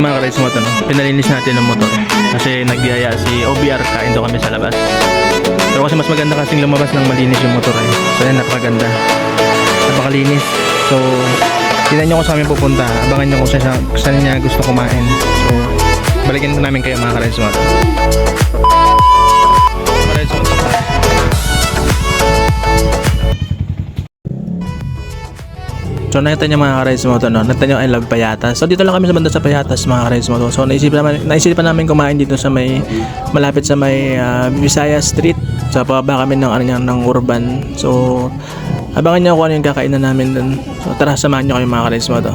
Mga ka-rides mo ito, no? Pinalinis natin ng motor kasi nagyaya si OBR, kain daw kami sa labas. Pero kasi mas maganda kasing lumabas ng malinis yung motor eh. So yan, napakaganda, napakalinis. So tignan nyo kung saan kami pupunta, abangan nyo kung saan niya gusto kumain. So balikin po namin kayo mga ka-rides mo ito. Ka-rides mo ito. So nakita niyo mga ka-rides mo ito, no? Nakita niyo I love Payatas. So dito lang kami sa banda sa Payatas mga ka-rides mo ito. So naisipan namin kumain dito sa may malapit sa may Visaya Street. Sa pababa kami ng Urban. So abangan niyo kung ano yung kakainan namin dun. So tara, samahan niyo kayo mga ka-rides mo ito.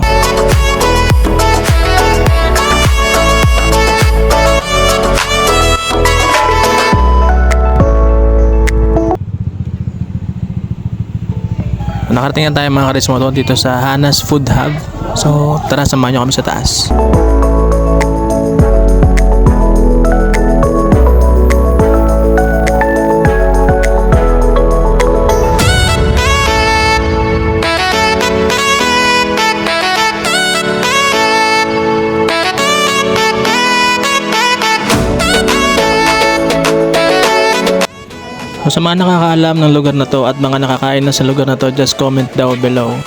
Nakarating na tayo mga ka-rides mo dito sa Hanas Food Hub. So tara, samahan nyo kami sa taas. So, sa mga nakakaalam ng lugar na to at mga nakakain na sa lugar na to, just comment down below.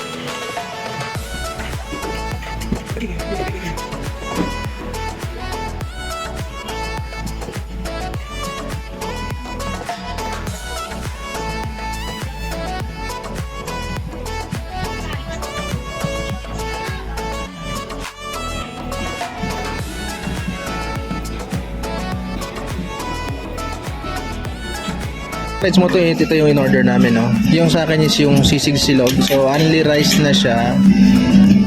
Rides mo to, ito yung in-order namin, no? Yung sa akin is yung sisig silog. So, only rice na siya.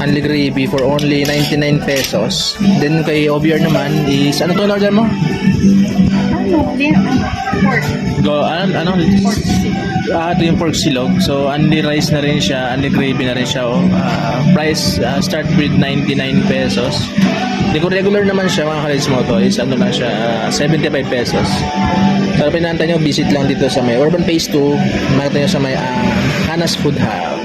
Only gravy for only 99 pesos. Then, kay OBR naman is, ano to in-order mo? Pork. Ano? Pork. Ito yung pork silog. So, only rice na rin siya. Only gravy na rin siya, oh. Price start with 99 pesos. Kung regular naman siya, mga ka-rides mo to, is ano lang siya, 75 pesos. So, pinanta nyo, visit lang dito sa may Urban Phase 2, makita nyo sa may Hanas Food Hub.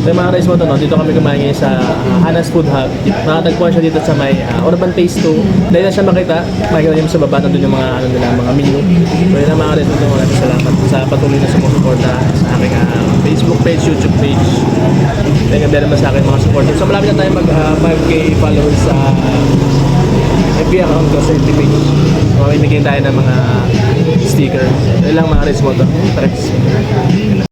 So, mga ka-rides mo to, no? Dito kami kumain sa Hanas Food Hub. Nakatagpuan siya dito sa may Urban Phase 2. Dahil na siya makita nyo sa baba, nandun yung mga, mga menu. So, yun ang mga ka-rides mo to, maraming salamat sa patuloy na sumusuporta sa aking Facebook page, YouTube page. Thank you very much sa akin mga supporters. So malapit na tayo mag 5k followers sa FB account ko sa FB page. So mamimigay tayo ng mga sticker. Yun lang mga ka-rides mo to. Thanks.